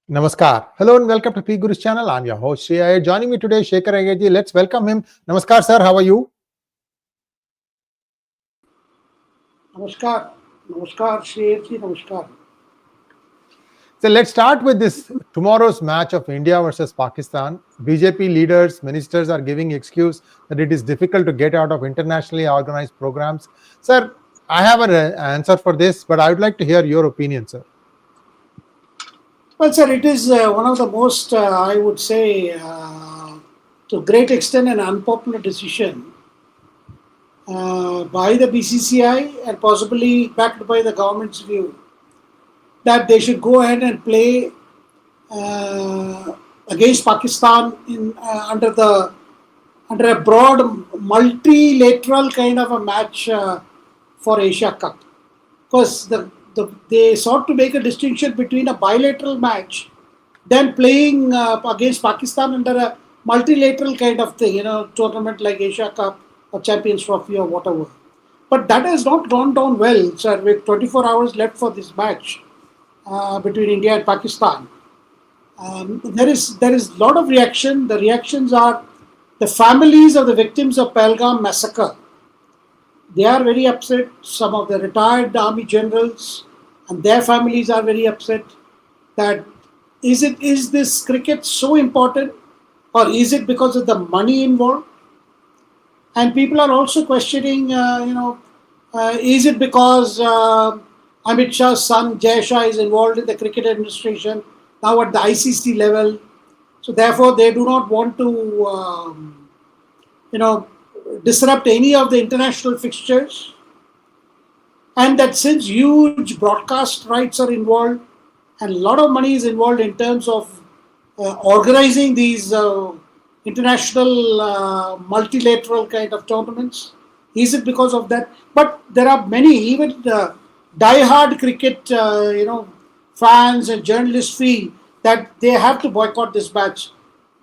Namaskar. Hello and welcome to P Guru's channel. I'm your host Shekhar Iyer. Joining me today, Shekhar Iyer. Let's welcome him. Namaskar, sir. How are you? Namaskar. Namaskar, Shekhar. Namaskar. So let's start with this tomorrow's match of India versus Pakistan. BJP leaders, ministers are giving excuse that it is difficult to get out of internationally organized programs. Sir, I have an answer for this, but I would like to hear your opinion, sir. Well, sir, it is one of the most, I would say, to a great extent, an unpopular decision by the BCCI and possibly backed by the government's view that they should go ahead and play against Pakistan under a broad multilateral kind of a match for Asia Cup, because they sought to make a distinction between a bilateral match than playing against Pakistan under a multilateral kind of thing, tournament like Asia Cup or Champions Trophy or whatever. But that has not gone down well, sir, with 24 hours left for this match between India and Pakistan. There is a lot of reaction. The reactions are the families of the victims of Pahalgam massacre. They are very upset. Some of the retired army generals and their families are very upset. That is this cricket so important, or is it because of the money involved? And people are also questioning, is it because Amit Shah's son Jai Shah is involved in the cricket administration now at the ICC level, so therefore they do not want to, disrupt any of the international fixtures, and that since huge broadcast rights are involved and a lot of money is involved in terms of organizing these international multilateral kind of tournaments, is it because of that? But there are many, even die-hard cricket fans and journalists feel that they have to boycott this match.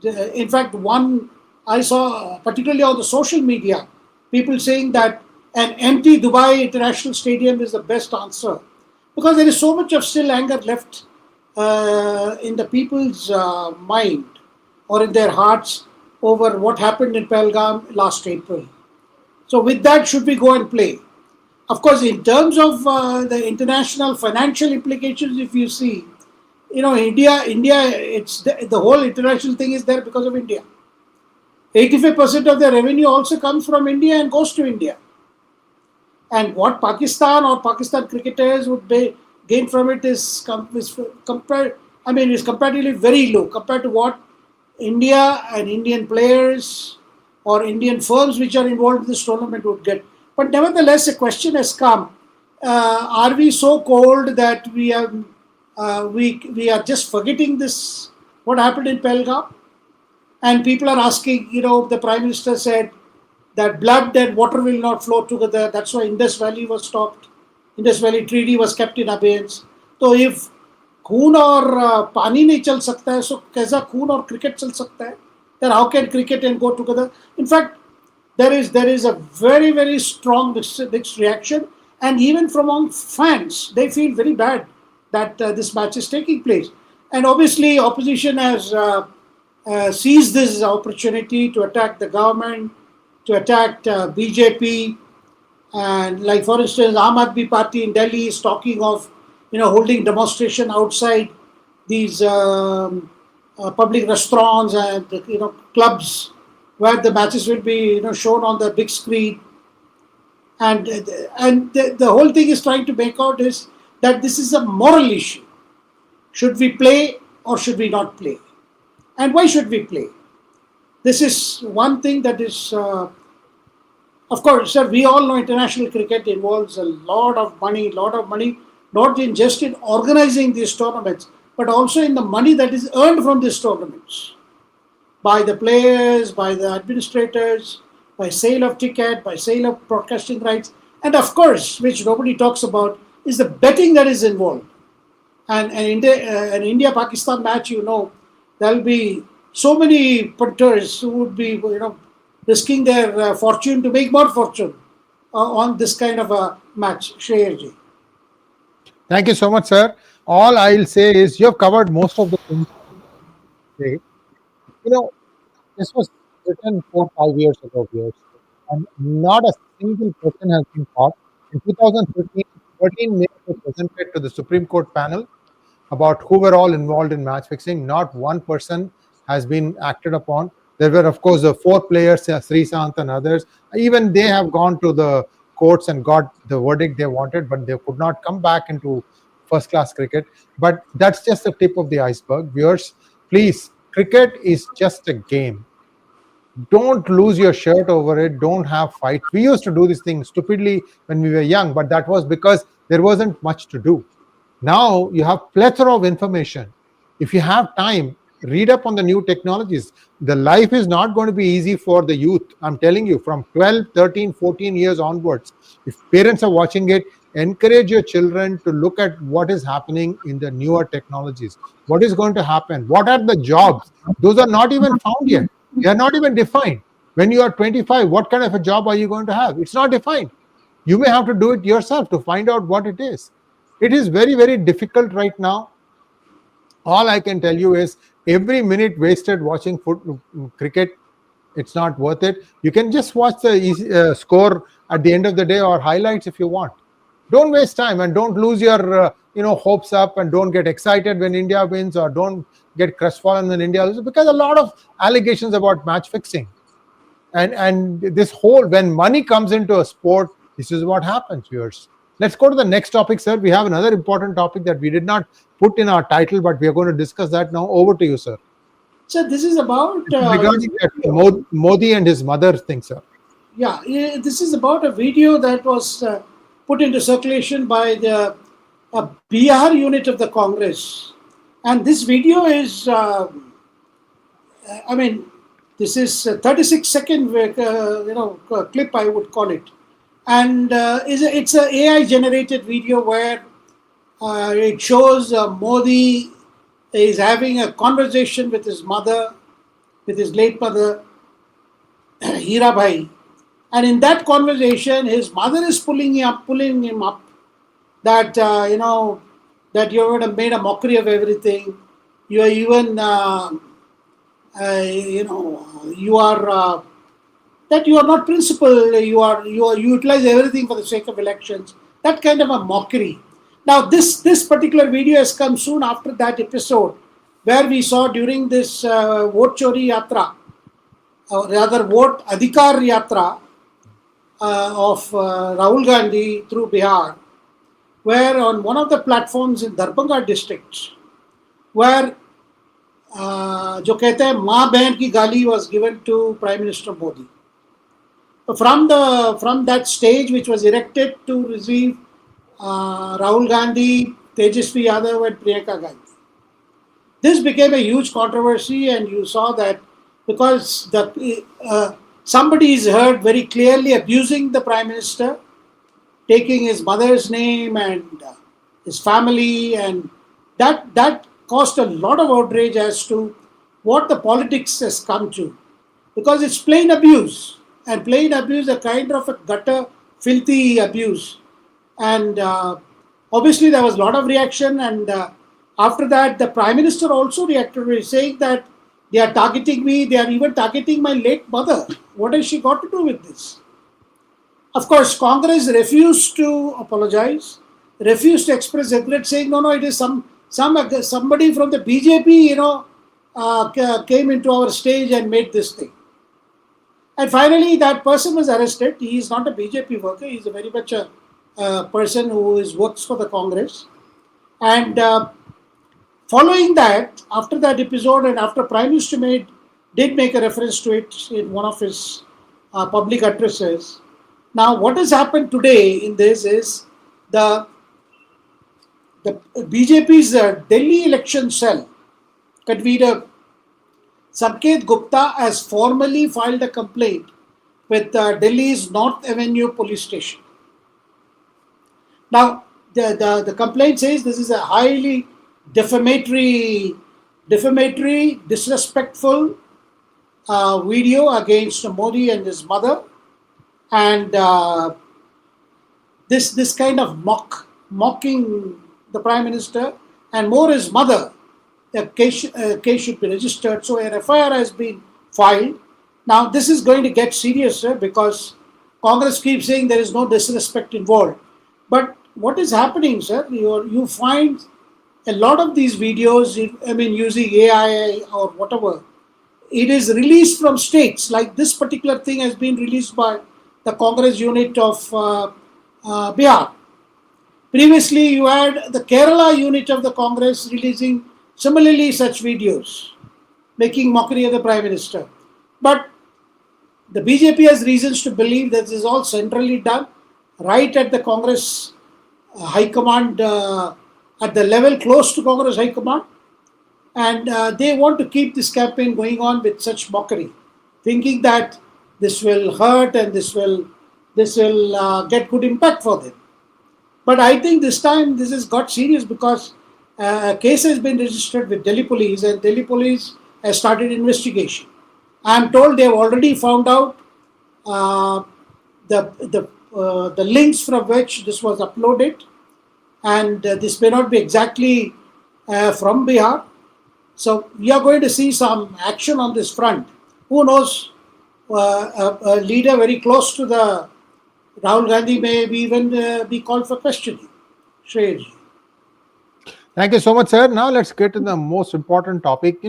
In fact, one I saw, particularly on the social media, people saying that an empty Dubai International Stadium is the best answer, because there is so much of still anger left in the people's mind or in their hearts over what happened in Pahalgam last April. So with that, should we go and play? Of course, in terms of the international financial implications, if you see, India, it's the whole international thing is there because of India. 85% of the revenue also comes from India and goes to India. And what Pakistan or Pakistan cricketers would gain from it is comparatively very low compared to what India and Indian players or Indian firms which are involved in this tournament would get. But nevertheless, a question has come: are we so cold that we are just forgetting this? What happened in Pahalgam? And people are asking, the Prime Minister said that blood and water will not flow together. That's why Indus Valley was stopped. Indus Valley Treaty was kept in abeyance. So if खून और पानी नहीं चल सकता है, so कैसा खून और cricket चल सकता है? Then how can cricket and go together? In fact, there is a very, very strong mixed reaction, and even from among fans, they feel very bad that this match is taking place. And obviously, opposition has seized this opportunity to attack the government, to attack BJP, and like for instance, Aam Aadmi Party in Delhi is talking of holding demonstration outside these public restaurants and clubs where the matches will be shown on the big screen, and the whole thing is trying to make out is that this is a moral issue. Should we play or should we not play? And why should we play? This is one thing that is, of course, sir, we all know international cricket involves a lot of money, not just in organizing these tournaments, but also in the money that is earned from these tournaments by the players, by the administrators, by sale of ticket, by sale of broadcasting rights, and of course, which nobody talks about, is the betting that is involved. And an India-Pakistan match, there will be so many punters who would be, risking their fortune to make more fortune on this kind of a match. Shreyaji. Thank you so much, sir. All I'll say is you have covered most of the things today. You know, this was written 4 5 years ago, viewers, and not a single person has been caught. In 2015, 13 names were presented to the Supreme Court panel about who were all involved in match fixing. Not one person has been acted upon. There were, of course, the four players, Srisant and others. Even they have gone to the courts and got the verdict they wanted, but they could not come back into first class cricket. But that's just the tip of the iceberg. Viewers, please, cricket is just a game. Don't lose your shirt over it. Don't have fights. We used to do this thing stupidly when we were young, but that was because there wasn't much to do. Now you have plethora of information. If you have time, read up on the new technologies. The life is not going to be easy for the youth. I'm telling you, from 12, 13, 14 years onwards. If parents are watching it, encourage your children to look at what is happening in the newer technologies. What is going to happen? What are the jobs? Those are not even found yet. They are not even defined. When you are 25, what kind of a job are you going to have? It's not defined. You may have to do it yourself to find out what it is. It is very, very difficult right now. All I can tell you is every minute wasted watching cricket, it's not worth it. You can just watch the score at the end of the day or highlights if you want. Don't waste time and don't lose your hopes up, and don't get excited when India wins, or don't get crestfallen when India loses, because a lot of allegations about match fixing. And this whole, when money comes into a sport, this is what happens, viewers. Let's go to the next topic, sir. We have another important topic that we did not put in our title, but we are going to discuss that now. Over to you, sir. So this is about It's regarding that Modi and his mother thing, sir. this is about a video that was put into circulation by the Bihar unit of the Congress, and this video is, I mean, this is a 36-second clip, I would call it, and it's a AI generated video where it shows Modi is having a conversation with his mother, with his late mother, Hirabhai. And in that conversation, his mother is pulling him up that, that you would have made a mockery of everything. You are even, you are, that you are not principled, you utilize everything for the sake of elections. That kind of a mockery. Now, this particular video has come soon after that episode where we saw during this vote chori yatra, or rather vote adhikar yatra of Rahul Gandhi through Bihar, where on one of the platforms in Darbhanga district, where जो कहते हैं माँ बहन की गाली was given to Prime Minister Modi. From that stage which was erected to receive Rahul Gandhi, Tejasvi Yadav and Priyanka Gandhi. This became a huge controversy, and you saw that because somebody is heard very clearly abusing the Prime Minister, taking his mother's name and his family, and that caused a lot of outrage as to what the politics has come to, because it's plain abuse, and plain abuse, a kind of a gutter, filthy abuse. And obviously there was a lot of reaction, and after that the Prime Minister also reacted, saying that they are targeting me, they are even targeting my late mother. What has she got to do with this? Of course, Congress refused to apologize, refused to express regret, saying no, it is somebody from the BJP, came into our stage and made this thing. And finally, that person was arrested. He is not a BJP worker. He is a very much a person who works for the Congress. And following that, after that episode, and after Prime Minister did make a reference to it in one of his public addresses. Now, what has happened today in this is the BJP's Delhi election cell, convener Sanket Gupta, has formally filed a complaint with Delhi's North Avenue police station. Now, the complaint says this is a highly defamatory, disrespectful video against Modi and his mother, and this kind of mocking the Prime Minister and more his mother, the case should be registered. So an FIR has been filed. Now this is going to get serious, sir, because Congress keeps saying there is no disrespect involved. But what is happening, sir? You find a lot of these videos, I mean, using AI or whatever, it is released from states. Like this particular thing has been released by the Congress unit of Bihar. Previously, you had the Kerala unit of the Congress releasing similarly such videos, making mockery of the Prime Minister. But the BJP has reasons to believe that this is all centrally done, right at the Congress High Command, at the level close to Congress High Command. And they want to keep this campaign going on with such mockery, thinking that this will hurt and this will get good impact for them. But I think this time this has got serious because a case has been registered with Delhi police and Delhi police has started investigation. I am told they have already found out uh, the links from which this was uploaded, and this may not be exactly from Bihar. So we are going to see some action on this front. Who knows? A leader very close to the Rahul Gandhi may even be called for questioning. Shreyas. Thank you so much, sir. Now let's get to the most important topic.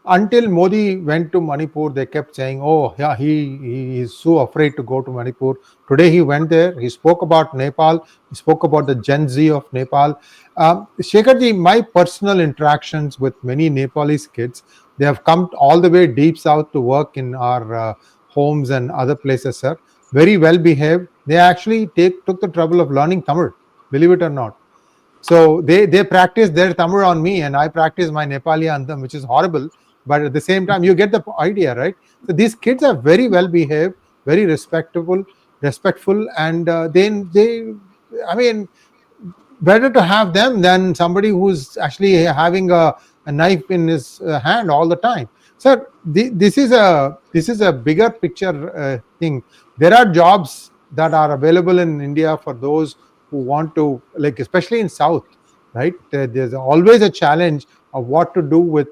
Until Modi went to Manipur, they kept saying, "Oh, yeah, he is so afraid to go to Manipur." Today he went there. He spoke about Nepal. He spoke about the Gen Z of Nepal. Shekharji, my personal interactions with many Nepalese kids, they have come all the way deep south to work in our homes and other places, sir. Very well behaved. They actually took the trouble of learning Tamil, believe it or not. So they practice their Tamil on me, and I practice my Nepali on them, which is horrible. But at the same time, you get the idea, right? So these kids are very well behaved, very respectful, and I mean, better to have them than somebody who's actually having a knife in his hand all the time. Sir, this is a bigger picture thing. There are jobs that are available in India for those who want to, like, especially in South, right? There's always a challenge of what to do with,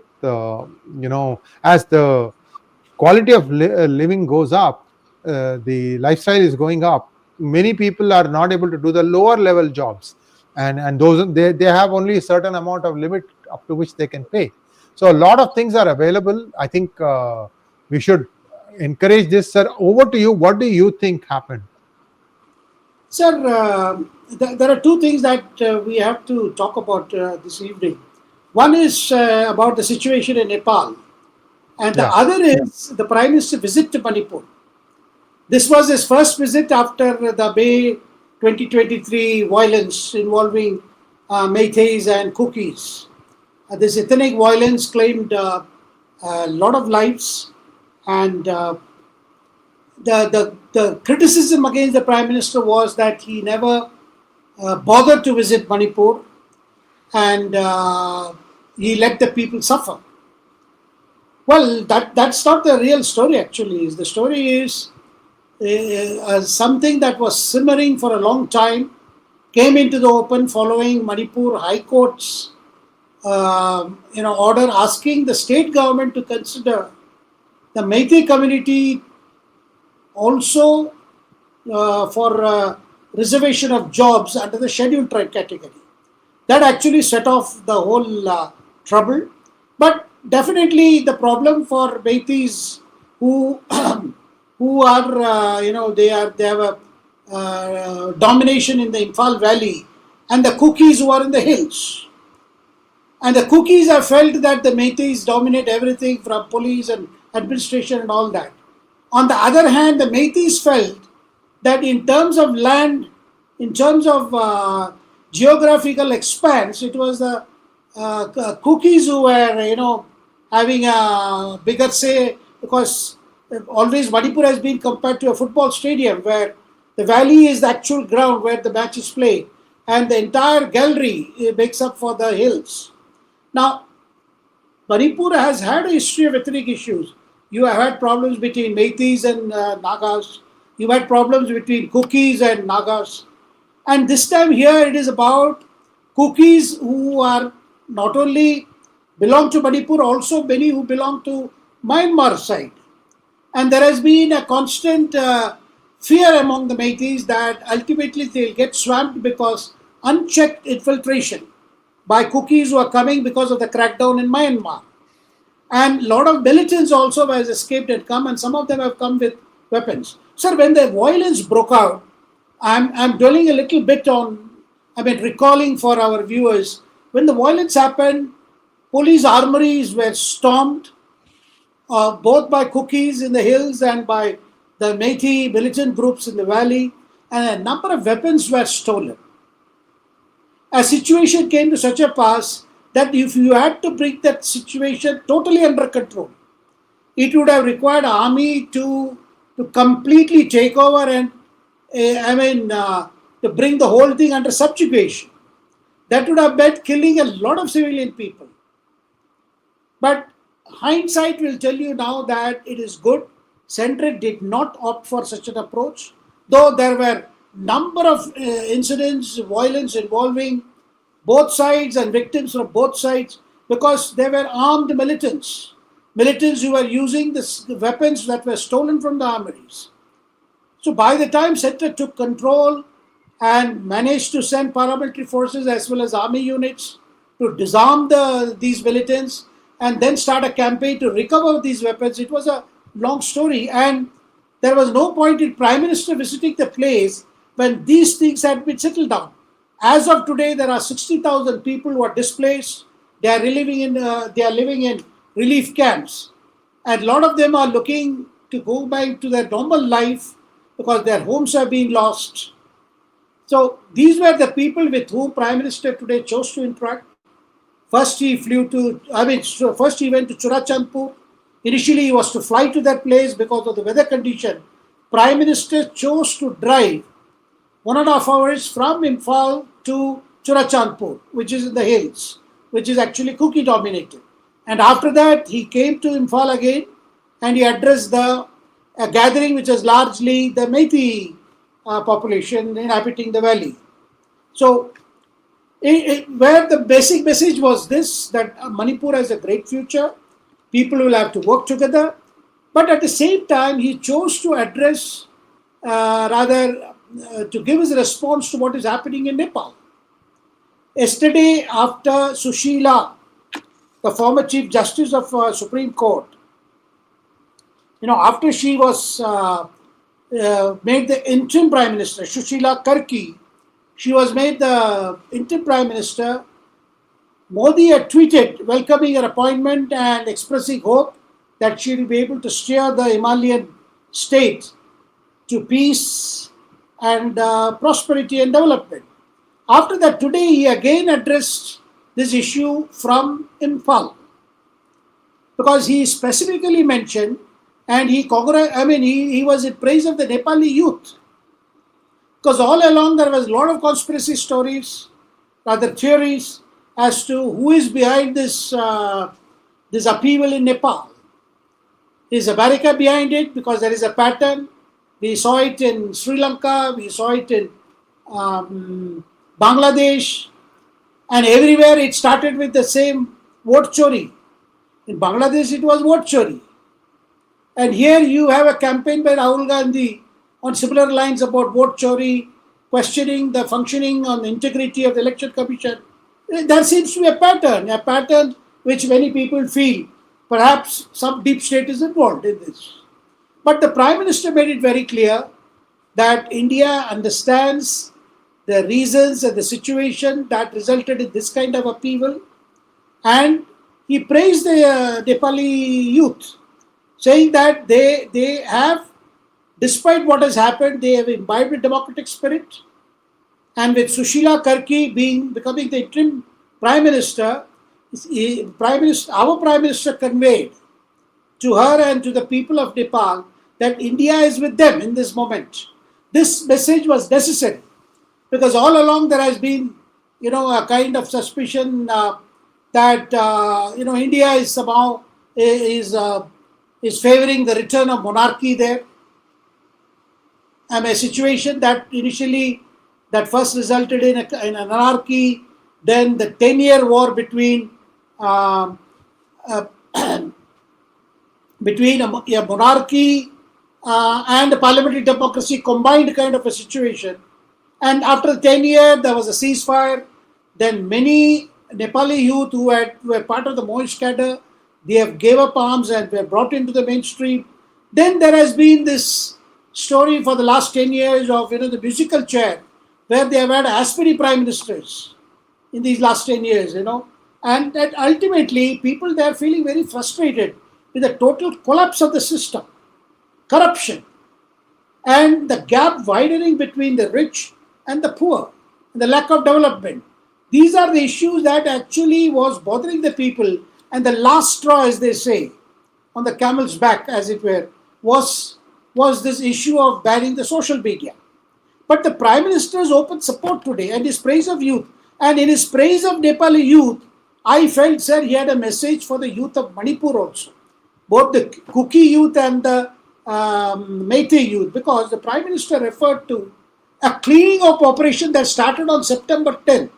as the quality of living goes up, the lifestyle is going up. Many people are not able to do the lower level jobs, and those they have only a certain amount of limit up to which they can pay. So a lot of things are available. I think we should encourage this, sir. Over to you. What do you think happened? Sir, there are two things that we have to talk about this evening. One is about the situation in Nepal, and the Yeah. other is the Prime Minister visit to Manipur. This was his first visit after the May 2023 violence involving Meiteis and Cookies. This ethnic violence claimed a lot of lives, and the criticism against the Prime Minister was that he never bothered to visit Manipur, and he let the people suffer. Well, that's not the real story actually. The story is something that was simmering for a long time came into the open following Manipur High Court's order asking the state government to consider the Meitei community also for reservation of jobs under the scheduled tribe category. That actually set off the whole trouble. But definitely the problem for Meiteis who who are they have a domination in the Imphal Valley, and the Cookies who are in the hills. And the Cookies have felt that the Meiteis dominate everything from police and administration and all that. On the other hand, the Meiteis felt that in terms of land, in terms of geographical expanse, it was the Cookies who were, having a bigger say, because always Manipur has been compared to a football stadium where the valley is the actual ground where the matches play, and the entire gallery makes up for the hills. Now, Manipur has had a history of ethnic issues. You have had problems between Meiteis and Nagas. You had problems between Cookies and Nagas. And this time here it is about Cookies who are not only belong to Manipur, also many who belong to Myanmar side. And there has been a constant fear among the Métis that ultimately they'll get swamped because unchecked infiltration by cookies who are coming because of the crackdown in Myanmar. And a lot of militants also has escaped and come, and some of them have come with weapons. Sir, when the violence broke out, I'm dwelling a little bit on, recalling for our viewers, when the violence happened, police armories were stormed, both by cookies in the hills and by the Métis militant groups in the valley, and a number of weapons were stolen. A situation came to such a pass that if you had to bring that situation totally under control, it would have required army to completely take over and to bring the whole thing under subjugation. That would have meant killing a lot of civilian people. But hindsight will tell you now that it is good. Centre did not opt for such an approach, though there were number of incidents, violence involving both sides and victims from both sides, because they were armed militants who were using the weapons that were stolen from the armories. So by the time Centre took control and managed to send paramilitary forces as well as army units to disarm these militants and then start a campaign to recover these weapons, it was a long story, and there was no point in Prime Minister visiting the place when these things had been settled down. As of today, there are 60,000 people who are displaced. They are living in relief camps, and a lot of them are looking to go back to their normal life because their homes have been lost. So these were the people with whom Prime Minister today chose to interact. First he went to Churachandpur. Initially he was to fly to that place because of the weather condition. Prime Minister chose to drive 1.5 hours from Imphal to Churachandpur, which is in the hills, which is actually Kuki dominated. And after that, he came to Imphal again and he addressed a gathering which is largely the Métis population inhabiting the valley. So, where the basic message was this, that Manipur has a great future, people will have to work together, but at the same time, he chose to address, to give his response to what is happening in Nepal. Yesterday, after Sushila, the former Chief Justice of Supreme Court, after she was made the interim Prime Minister, Sushila Karki, she was made the interim Prime Minister. Modi had tweeted welcoming her appointment and expressing hope that she will be able to steer the Himalayan state to peace and prosperity and development. After that, today he again addressed this issue from Imphal, because he specifically mentioned and he was in praise of the Nepali youth, because all along there was a lot of conspiracy stories, rather theories, as to who is behind this upheaval in Nepal. Is America behind it? Because there is a pattern. We saw it in Sri Lanka, we saw it in Bangladesh, and everywhere it started with the same vote chori. In Bangladesh it was vote chori. And here you have a campaign by Rahul Gandhi on similar lines about vote chori, questioning the functioning on the integrity of the election commission. There seems to be a pattern which many people feel perhaps some deep state is involved in this. But the Prime Minister made it very clear that India understands the reasons and the situation that resulted in this kind of upheaval, and he praised the Nepali youth, saying that they have, despite what has happened, they have imbibed a democratic spirit. And with Sushila Karki becoming the interim Prime Minister, our Prime Minister conveyed to her and to the people of Nepal that India is with them in this moment. This message was necessary because all along there has been, a kind of suspicion that India is somehow is favoring the return of monarchy there. A situation that initially, that first resulted in an anarchy then the 10-year war between um, uh, a monarchy and a parliamentary democracy combined kind of a situation. And after 10 years, there was a ceasefire. Then many Nepali youth were part of the Moish cadre, they have gave up arms and were brought into the mainstream. Then there has been this story for the last 10 years of the musical chair, where they have had as many prime ministers in these last 10 years. And that ultimately people they are feeling very frustrated with the total collapse of the system, corruption, and the gap widening between the rich and the poor, and the lack of development. These are the issues that actually was bothering the people, and the last straw, as they say, on the camel's back, as it were, was this issue of banning the social media. But the Prime Minister's open support today and his praise of youth, and in his praise of Nepali youth, I felt, sir, he had a message for the youth of Manipur also, both the Kuki youth and the Meitei youth, because the Prime Minister referred to a cleaning up operation that started on September 10th.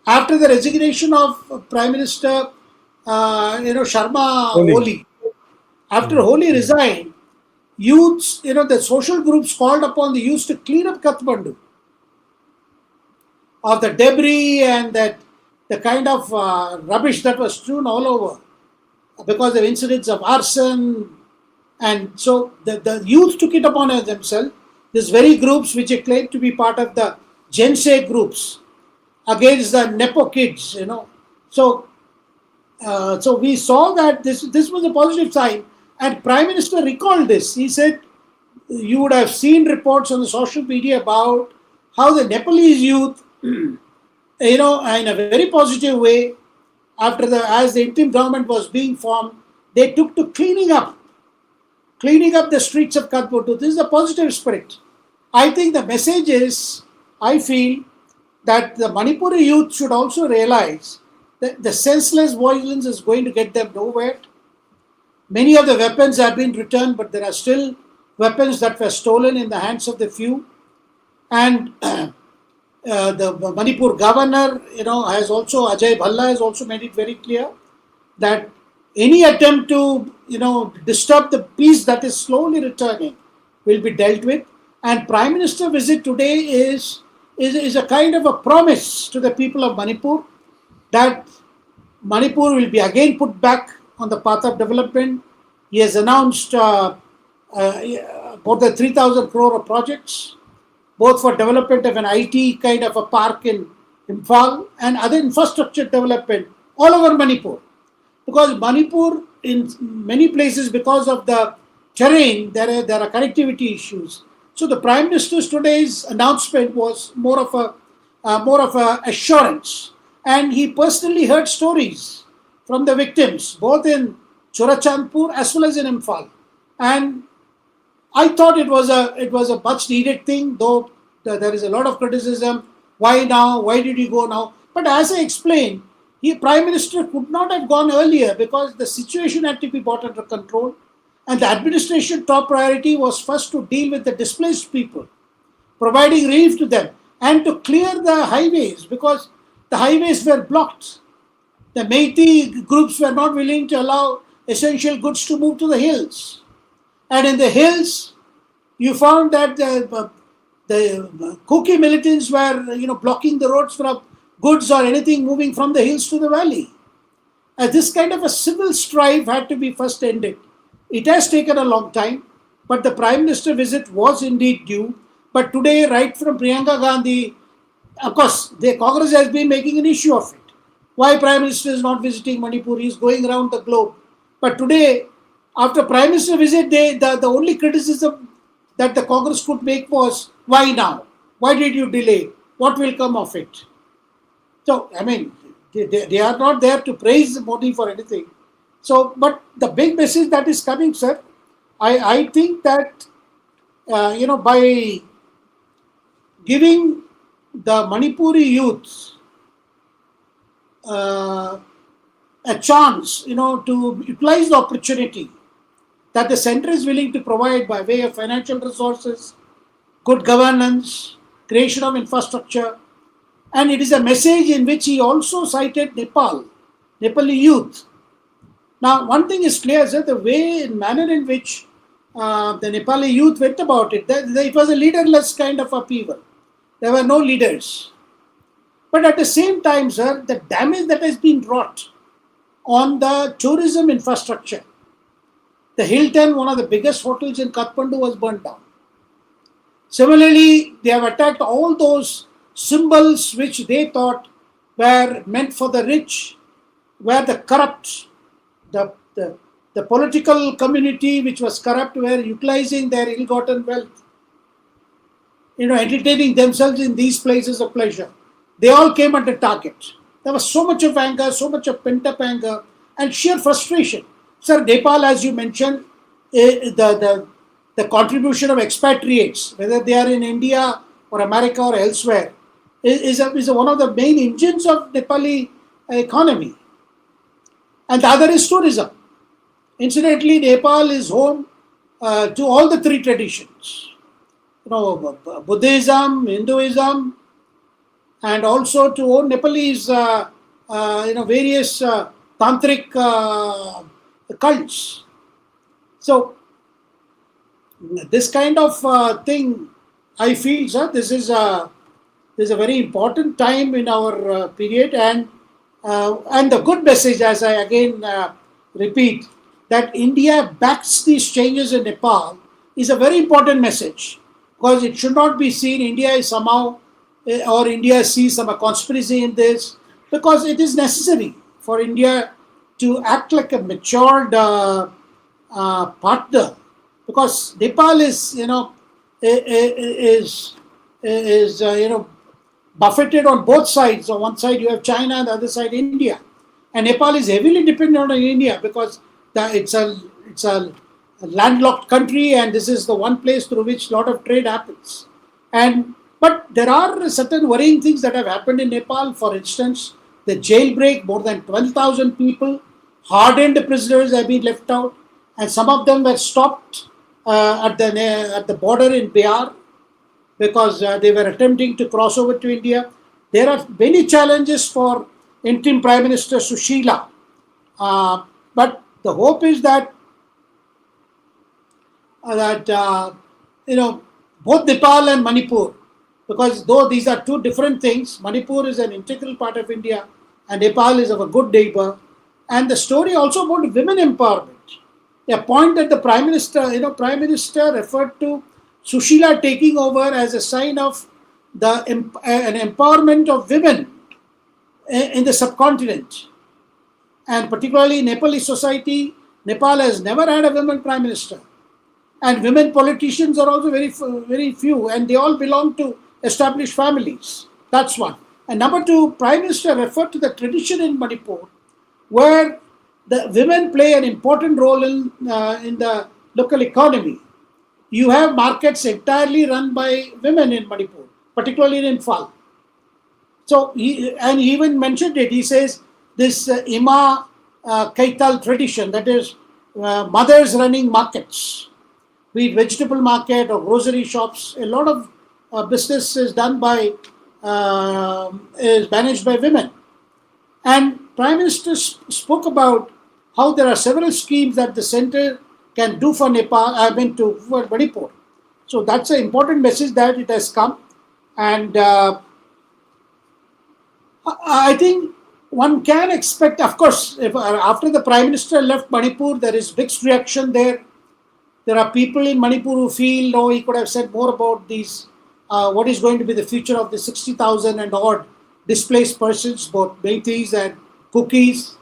After the resignation of Prime Minister Sharma Oli, after Holi resigned, youths, the social groups called upon the youths to clean up Kathmandu of the debris and that the kind of rubbish that was strewn all over because of incidents of arson. And so the youth took it upon themselves. These very groups which are claimed to be part of the Gense groups against the Nepo kids. So we saw that this was a positive sign. And Prime Minister recalled this. He said, you would have seen reports on the social media about how the Nepalese youth, in a very positive way, as the interim government was being formed, they took to cleaning up the streets of Kathmandu. This is a positive spirit. I think the message is, I feel that the Manipuri youth should also realize that the senseless violence is going to get them nowhere. Many of the weapons have been returned, but there are still weapons that were stolen in the hands of the few. And the Manipur governor, has also, Ajay Bhalla has also made it very clear that any attempt to, disturb the peace that is slowly returning will be dealt with. And Prime Minister visit today is a kind of a promise to the people of Manipur that Manipur will be again put back on the path of development. He has announced about the 3,000 crore of projects, both for development of an IT kind of a park in Imphal and other infrastructure development all over Manipur. Because Manipur, in many places, because of the terrain, there are connectivity issues. So the Prime Minister's today's announcement was more of a assurance, and he personally heard stories from the victims, both in Churachandpur as well as in Imphal. And I thought it was a much needed thing, though there is a lot of criticism. Why now? Why did you go now? But as I explained, Prime Minister could not have gone earlier because the situation had to be brought under control. And the administration top priority was first to deal with the displaced people, providing relief to them, and to clear the highways because the highways were blocked. The Meitei groups were not willing to allow essential goods to move to the hills. And in the hills, you found that the Kuki militants were blocking the roads from goods or anything moving from the hills to the valley. And this kind of a civil strife had to be first ended. It has taken a long time, but the Prime Minister visit was indeed due. But today, right from Priyanka Gandhi, of course, the Congress has been making an issue of it. Why Prime Minister is not visiting Manipur? He is going around the globe. But today, after Prime Minister visit, the only criticism that the Congress could make was, why now? Why did you delay? What will come of it? So, I mean, they are not there to praise Modi for anything. So, but the big message that is coming, sir, I think that, by giving the Manipuri youth a chance, to utilize the opportunity that the center is willing to provide by way of financial resources, good governance, creation of infrastructure, And it is a message in which he also cited Nepal, Nepali youth. Now, one thing is clear, sir, the way and manner in which the Nepali youth went about it, it was a leaderless kind of upheaval. There were no leaders. But at the same time, sir, the damage that has been wrought on the tourism infrastructure, the Hilton, one of the biggest hotels in Kathmandu, was burnt down. Similarly, they have attacked all those symbols which they thought were meant for the rich, where the corrupt, the political community which was corrupt were utilizing their ill-gotten wealth, entertaining themselves in these places of pleasure. They all came under target. There was so much of anger, so much of pent-up anger, and sheer frustration. Sir, Nepal, as you mentioned, the contribution of expatriates, whether they are in India or America or elsewhere, is one of the main engines of Nepali economy. And the other is tourism. Incidentally, Nepal is home to all the three traditions. Buddhism, Hinduism, and also to all Nepalese, various tantric cults. So this kind of thing, I feel, sir, this is a very important time in our period, and the good message, as I again repeat, that India backs these changes in Nepal is a very important message, because it should not be seen India is somehow or India sees some conspiracy in this, because it is necessary for India to act like a matured partner, because Nepal is buffeted on both sides. On one side you have China, on the other side India, and Nepal is heavily dependent on India because it's a landlocked country, and this is the one place through which a lot of trade happens. But there are certain worrying things that have happened in Nepal. For instance, the jailbreak, more than 12,000 people, hardened prisoners have been left out, and some of them were stopped at the border in Bihar because they were attempting to cross over to India. There are many challenges for interim Prime Minister Sushila, but the hope is that both Nepal and Manipur, because though these are two different things, Manipur is an integral part of India and Nepal is of a good neighbor. And the story also about women empowerment. A point that the Prime Minister referred to Sushila taking over as a sign of an empowerment of women in the subcontinent. And particularly Nepali society, Nepal has never had a women Prime Minister. And women politicians are also very, very few, and they all belong to established families. That's one. And number two, Prime Minister referred to the tradition in Manipur, where the women play an important role in the local economy. You have markets entirely run by women in Manipur, particularly in Imphal. So he even mentioned it. He says this Ima Kaital tradition, that is mothers running markets, be it vegetable market or grocery shops. A lot of business is done is managed by women. And Prime Minister spoke about how there are several schemes that the center can do for for Manipur. So that's an important message that it has come. And I think one can expect, of course, after the Prime Minister left Manipur, there is mixed reaction there. There are people in Manipur who feel, no, he could have said more about these, what is going to be the future of the 60,000 and odd displaced persons, both Meiteis and Cookies.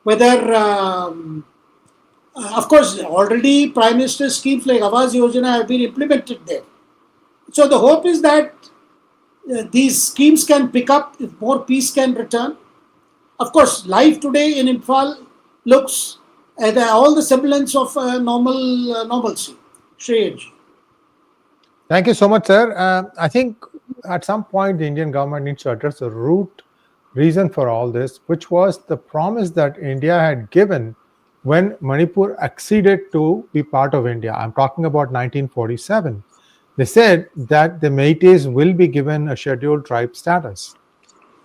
Whether, of course, already Prime Minister's schemes like Awas Yojana have been implemented there. So the hope is that these schemes can pick up if more peace can return. Of course, life today in Imphal looks at all the semblance of normalcy. Shreyaj. Thank you so much, sir. I think at some point the Indian government needs to address the root reason for all this, which was the promise that India had given when Manipur acceded to be part of India. I'm talking about 1947. They said that the Meiteis will be given a scheduled tribe status.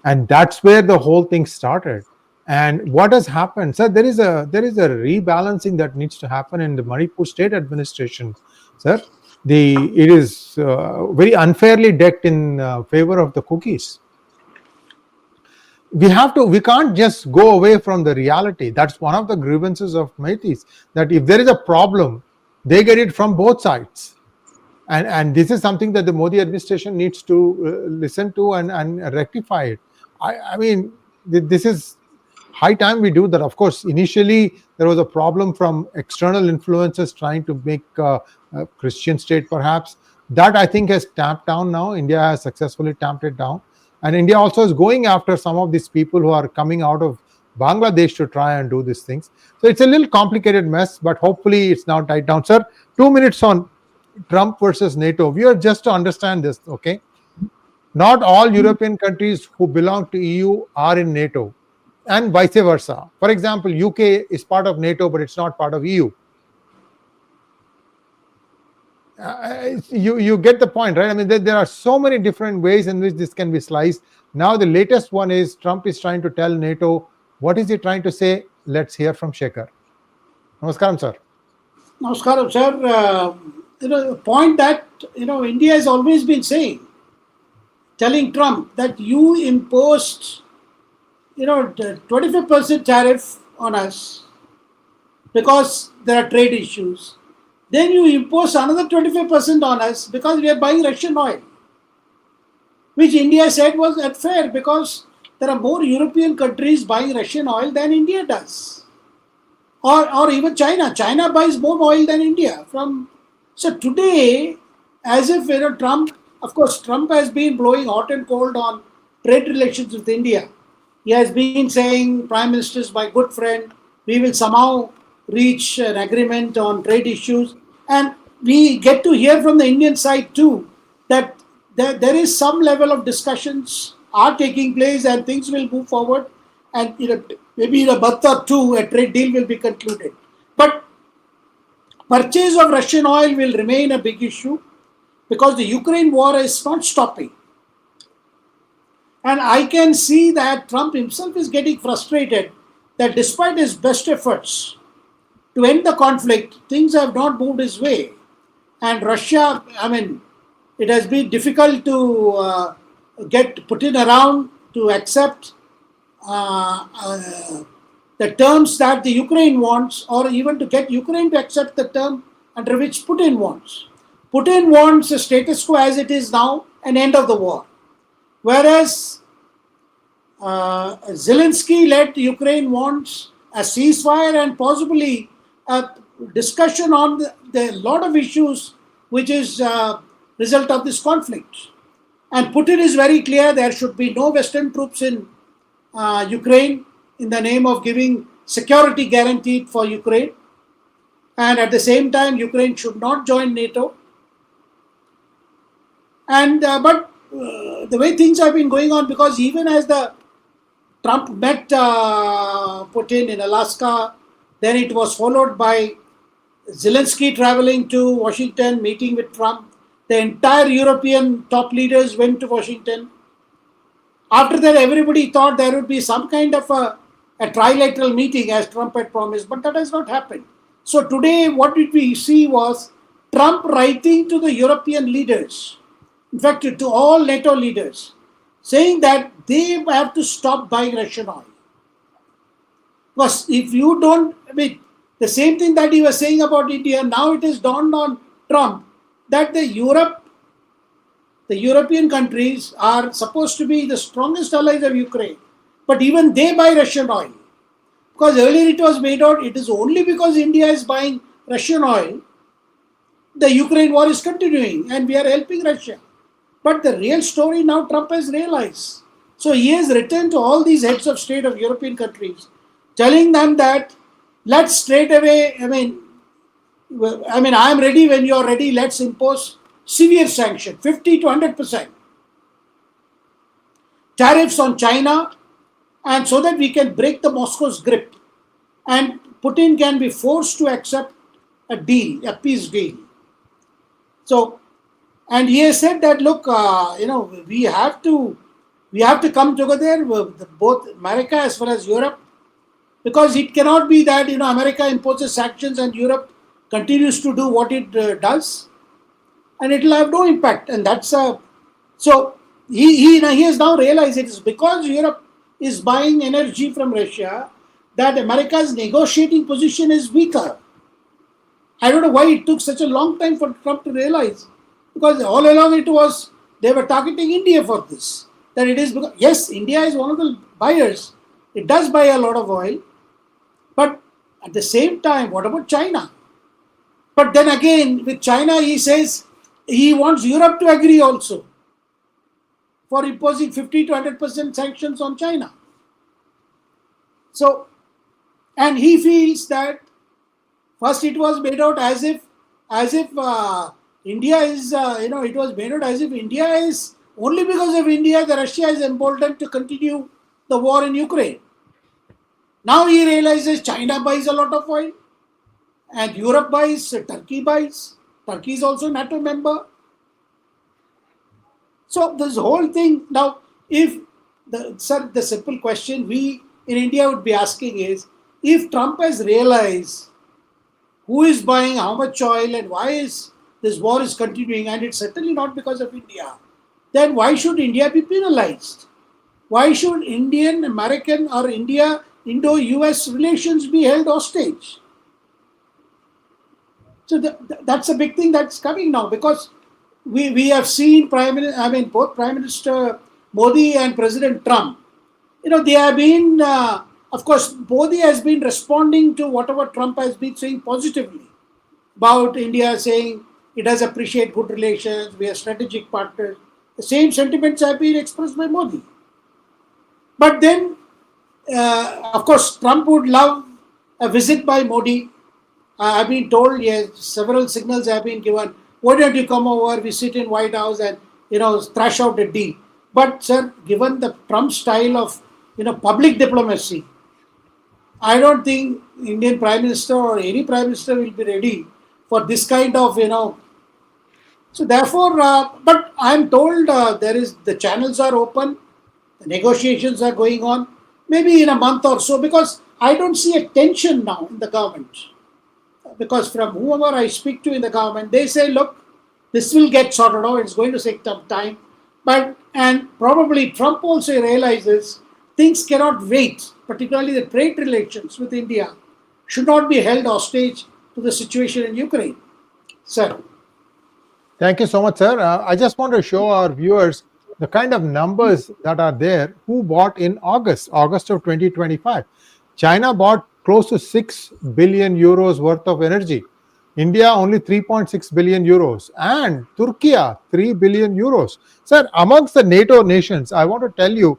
and that's where the whole thing started. And what has happened, sir? There is a rebalancing that needs to happen in the Manipur state administration, sir. It is very unfairly decked in favor of the cookies. We can't just go away from the reality. That's one of the grievances of Meiteis, that if there is a problem, they get it from both sides. And this is something that the Modi administration needs to listen to and rectify it. I mean, this is high time we do that. Of course, initially there was a problem from external influences trying to make a Christian state, perhaps. That I think has tamped down now. India has successfully tamped it down. And India also is going after some of these people who are coming out of Bangladesh to try and do these things. So it's a little complicated mess, but hopefully it's now tied down. Sir, 2 minutes on Trump versus NATO. We are just to understand this, okay? Not all European countries who belong to EU are in NATO, and vice versa. For example, UK is part of NATO, but it's not part of EU. You get the point, right? I mean, there are so many different ways in which this can be sliced. Now, the latest one is Trump is trying to tell NATO. What is he trying to say? Let's hear from Shekhar. Namaskaram, sir. Namaskaram, sir. The point that India has always been saying, telling Trump that you imposed the 25% tariff on us because there are trade issues. Then you impose another 25% on us because we are buying Russian oil, which India said was unfair because there are more European countries buying Russian oil than India does. Or even China. China buys more oil than India. So today, as if Trump, of course, Trump has been blowing hot and cold on trade relations with India. He has been saying, Prime Minister is my good friend. We will somehow reach an agreement on trade issues. And we get to hear from the Indian side too that there is some level of discussions are taking place and things will move forward. And maybe in a month or two, a trade deal will be concluded. But purchase of Russian oil will remain a big issue because the Ukraine war is not stopping. And I can see that Trump himself is getting frustrated that despite his best efforts to end the conflict, things have not moved his way. And Russia, it has been difficult to get Putin around to accept the terms that the Ukraine wants, or even to get Ukraine to accept the term under which Putin wants. Putin wants a status quo as it is now, an end of the war. Whereas Zelensky-led Ukraine wants a ceasefire and possibly a discussion on the lot of issues which is result of this conflict. And Putin is very clear there should be no Western troops in Ukraine in the name of giving security guaranteed for Ukraine. And at the same time, Ukraine should not join NATO. And but the way things have been going on, because even as the Trump met Putin in Alaska, then it was followed by Zelensky traveling to Washington, meeting with Trump. The entire European top leaders went to Washington. After that, everybody thought there would be some kind of a trilateral meeting as Trump had promised, but that has not happened. So today, what did we see was Trump writing to the European leaders, in fact, to all NATO leaders, saying that they have to stop buying Russian oil. Because if you don't, the same thing that he was saying about India, now it is dawned on Trump that the European countries are supposed to be the strongest allies of Ukraine, but even they buy Russian oil. Because earlier it was made out it is only because India is buying Russian oil, the Ukraine war is continuing and we are helping Russia. But the real story now Trump has realized. So he has written to all these heads of state of European countries, telling them that let's straight away, I am ready when you are ready, let's impose severe sanction, 50 to 100% tariffs on China, and so that we can break the Moscow's grip and Putin can be forced to accept a deal, a peace deal. So, and he has said that, look, we have to We have to come together, both America as well as Europe, because it cannot be that America imposes sanctions and Europe continues to do what it does, and it will have no impact. And that's so he has now realized it is because Europe is buying energy from Russia that America's negotiating position is weaker. I don't know why it took such a long time for Trump to realize, because all along it was they were targeting India for this. That it is because yes, India is one of the buyers. It does buy a lot of oil, but at the same time, what about China? But then again, with China, he says he wants Europe to agree also for imposing 50 to 100% sanctions on China. So, and he feels that first it was made out as if India is it was made out as if India is only because of India the Russia is emboldened to continue the war in Ukraine. Now he realizes China buys a lot of oil, and Europe buys, Turkey buys. Turkey is also NATO member. So this whole thing now, if the simple question we in India would be asking is, if Trump has realized who is buying how much oil and why is this war is continuing, and it's certainly not because of India, then why should India be penalized? Why should Indian, American or Indo-US relations be held hostage? So that's a big thing that's coming now, because we have seen both Prime Minister Modi and President Trump. They have been, of course, Modi has been responding to whatever Trump has been saying positively about India, saying it does appreciate good relations, we are strategic partners. The same sentiments have been expressed by Modi. But then, of course, Trump would love a visit by Modi. I've been told, yes, several signals have been given. Why don't you come over? We sit in White House and thrash out a deal. But sir, given the Trump style of public diplomacy, I don't think Indian Prime Minister or any Prime Minister will be ready for this kind of So therefore, but I am told the channels are open, the negotiations are going on. Maybe in a month or so, because I don't see a tension now in the government. Because from whoever I speak to in the government, they say, look, this will get sorted out. It's going to take some time. And probably Trump also realizes things cannot wait, particularly the trade relations with India should not be held hostage to the situation in Ukraine. Sir. Thank you so much, sir. I just want to show our viewers the kind of numbers that are there who bought in August of 2025. China bought close to 6 billion euros worth of energy. India only 3.6 billion euros, and Turkey 3 billion euros. Sir, amongst the NATO nations, I want to tell you,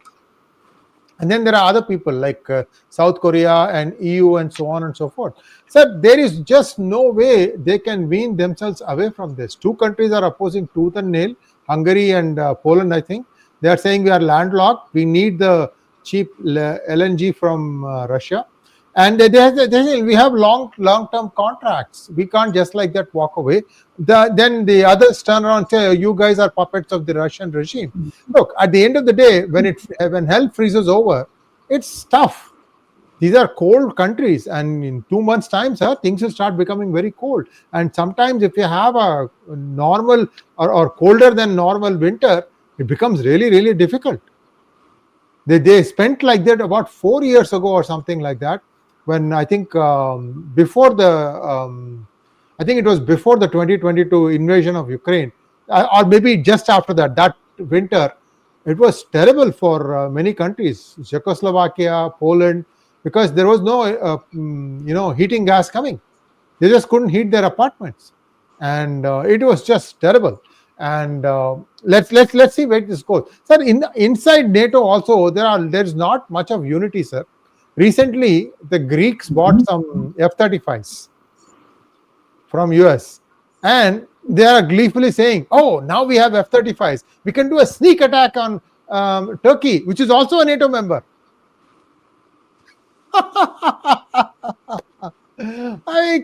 and then there are other people like South Korea and EU and so on and so forth. Sir, there is just no way they can wean themselves away from this. Two countries are opposing tooth and nail, Hungary and Poland, I think. They are saying we are landlocked. We need the cheap LNG from Russia. And they say we have long-term contracts. We can't just like that walk away. Then the others turn around and say, you guys are puppets of the Russian regime. Look, at the end of the day, when hell freezes over, it's tough. These are cold countries, and in 2 months' time, sir, things will start becoming very cold. And sometimes if you have a normal or colder than normal winter, it becomes really, really difficult. They spent like that about 4 years ago or something like that, when I think before I think it was before the 2022 invasion of Ukraine, or maybe just after that winter, it was terrible for many countries, Czechoslovakia, Poland, because there was no heating gas coming. They just couldn't heat their apartments, and it was just terrible. And let's see where this goes, sir. Inside NATO also there's not much of unity, sir. Recently, the Greeks bought some F-35s from US, and they are gleefully saying, oh, now we have F-35s. We can do a sneak attack on Turkey, which is also a NATO member.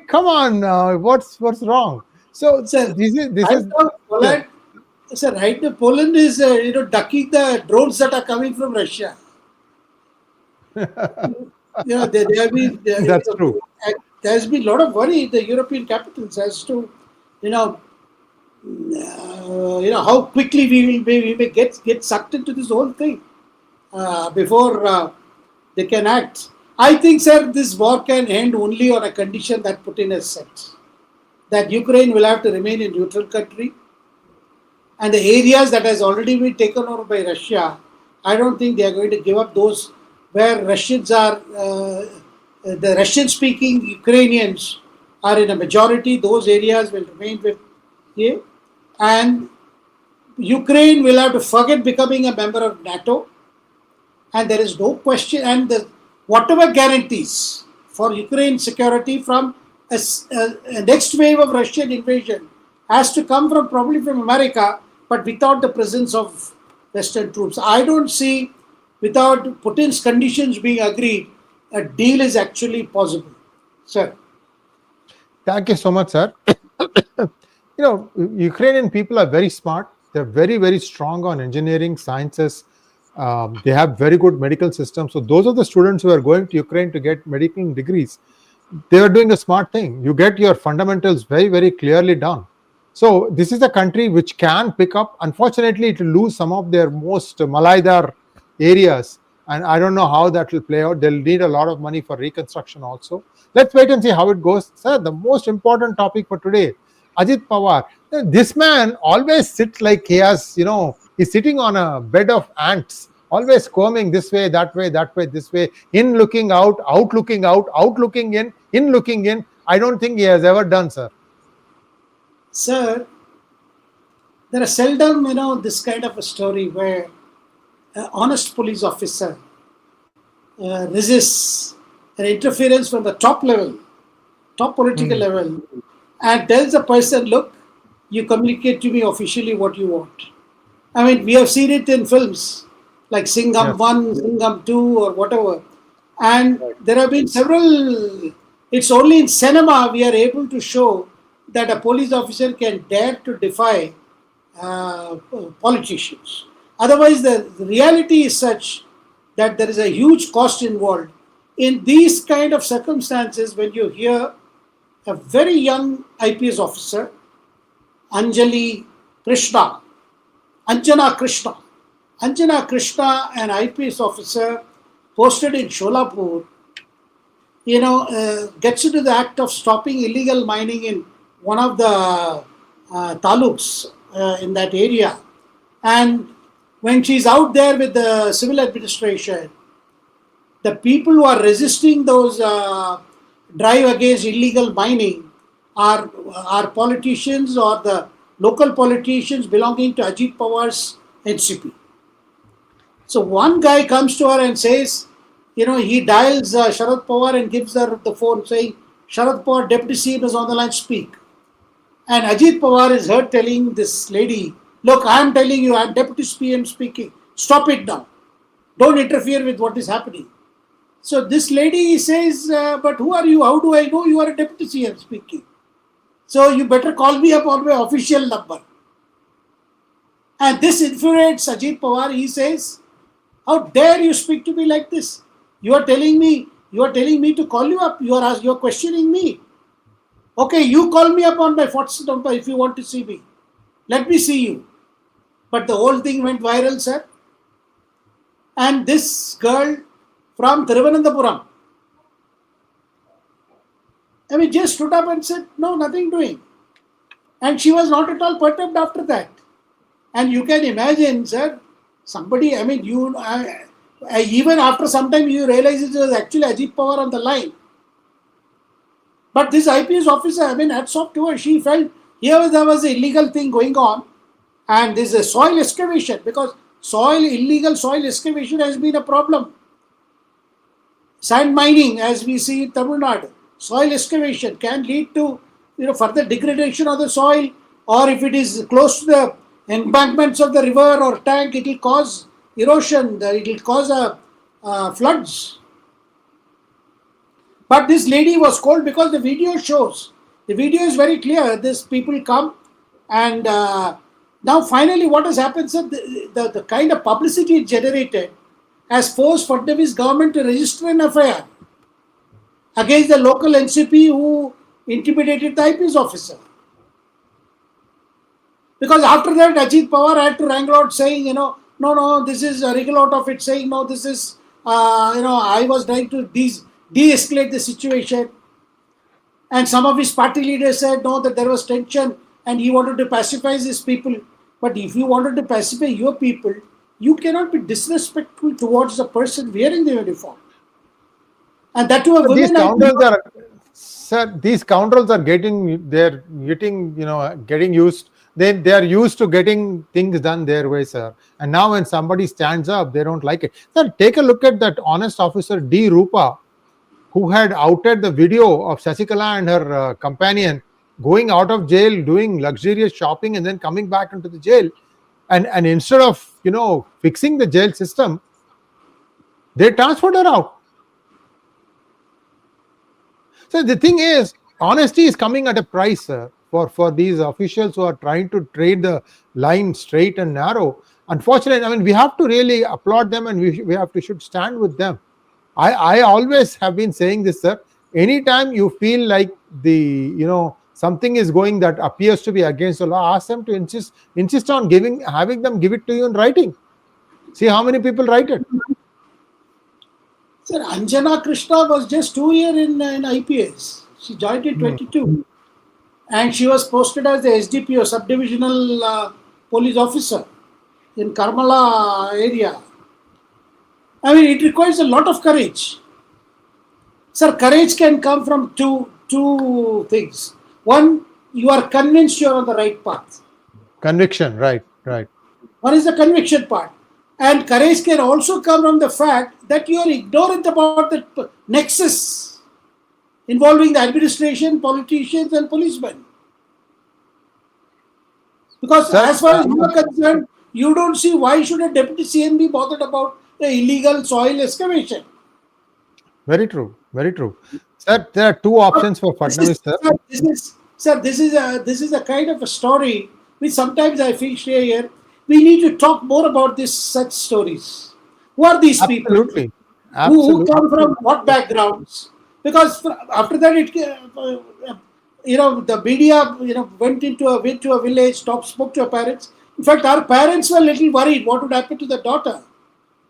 Come on, what's wrong? So Sir, this is yeah. So right now, Poland is ducking the drones that are coming from Russia. There have been That's true. there's been a lot of worry in the European capitals as to you know how quickly we may get sucked into this whole thing before they can act. I think, sir, this war can end only on a condition that Putin has set, that Ukraine will have to remain a neutral country, and the areas that has already been taken over by Russia, I don't think they are going to give up those where Russians are, the Russian-speaking Ukrainians are in a majority. Those areas will remain with Kiev, and Ukraine will have to forget becoming a member of NATO, and there is no question. And whatever guarantees for Ukraine security from a next wave of Russian invasion has to come from probably from America, but without the presence of Western troops. I don't see, without Putin's conditions being agreed, a deal is actually possible. Sir. Thank you so much, sir. Ukrainian people are very smart. They're very, very strong on engineering, sciences. They have very good medical systems. So those are the students who are going to Ukraine to get medical degrees. They are doing a smart thing. You get your fundamentals very, very clearly done. So this is a country which can pick up. Unfortunately, it will lose some of their most Malaydar areas. And I don't know how that will play out. They'll need a lot of money for reconstruction also. Let's wait and see how it goes. Sir, the most important topic for today, Ajit Pawar. This man always sits like he has, he's sitting on a bed of ants, always combing this way, that way, this way, in looking out looking out looking in looking in. I don't think he has ever done, sir. Sir, there are seldom, this kind of a story where an honest police officer resists an interference from the top level, top political level, and tells a person, look, you communicate to me officially what you want. I mean, we have seen it in films like Singham 1, Singham 2 or whatever. And there have been several, it's only in cinema we are able to show that a police officer can dare to defy politicians. Otherwise, the reality is such that there is a huge cost involved. In these kind of circumstances, when you hear a very young IPS officer, Anjana Krishna, an IPS officer posted in Sholapur, gets into the act of stopping illegal mining in one of the taluks in that area. And when she's out there with the civil administration, the people who are resisting those drive against illegal mining are politicians or the local politicians belonging to Ajit Pawar's NCP. So one guy comes to her and says, he dials Sharad Pawar and gives her the phone saying, Sharad Pawar, Deputy CM is on the line, speak. And Ajit Pawar is heard telling this lady, look, I am telling you, I am Deputy CM speaking. Stop it now. Don't interfere with what is happening. So this lady says, but who are you? How do I know you are a Deputy CM speaking? So you better call me up on my official number. And this infuriates Ajit Pawar. He says, how dare you speak to me like this? You are telling me to call you up. You are questioning me. Okay, you call me up on my WhatsApp number if you want to see me. Let me see you. But the whole thing went viral, sir. And this girl from Thiruvananthapuram, just stood up and said, no, nothing doing. And she was not at all perturbed after that. And you can imagine, sir, somebody, even after some time you realize it was actually Ajit Pawar on the line. But this IPS officer, hats off to her, she felt here there was an illegal thing going on, and this is a soil excavation, because illegal soil excavation has been a problem. Sand mining, as we see in Tamil Nadu, soil excavation can lead to further degradation of the soil, or if it is close to the embankments of the river or tank, it will cause erosion, it will cause floods. But this lady was called because the video shows. The video is very clear. These people come and Now, finally, what has happened, sir? The kind of publicity it generated has forced Fadnavis government to register an FIR against the local NCP who intimidated the IPS officer. Because after that, Ajit Pawar had to wrangle out saying, no, this is a wriggle out of it, saying, no, this is, I was trying to de-escalate the situation. And some of his party leaders said, no, that there was tension and he wanted to pacify his people. But if you wanted to pacify your people, you cannot be disrespectful towards the person wearing the uniform. And that to a woman. These scoundrels are getting used. They are used to getting things done their way, sir. And now when somebody stands up, they don't like it. Sir, take a look at that honest officer D. Rupa, who had outed the video of Shashikala and her companion going out of jail, doing luxurious shopping, and then coming back into the jail. And instead of fixing the jail system, they transferred her out. So the thing is, honesty is coming at a price, sir, for these officials who are trying to trade the line straight and narrow. Unfortunately, I mean, we have to really applaud them, and we should stand with them. I always have been saying this, sir. Anytime you feel like something is going that appears to be against the law, ask them to insist on having them give it to you in writing. See how many people write it. Sir, Anjana Krishna was just 2 years in IPS. She joined in 22. And she was posted as the SDPO, subdivisional police officer in Karmala area. I mean, it requires a lot of courage. Sir, courage can come from two things. One, you are convinced you are on the right path. Conviction, right. One is the conviction part. And courage can also come from the fact that you are ignorant about the nexus involving the administration, politicians, and policemen. Because as far as you are concerned, you don't see why should a deputy CM be bothered about the illegal soil excavation. Very true. Sir, there are two options for Fadnavis, sir. This is a kind of a story which sometimes I feel here. We need to talk more about such stories. Who are these people? Absolutely. Who come from what backgrounds? Because after that, the media, went to a village, spoke to our parents. In fact, our parents were a little worried what would happen to the daughter.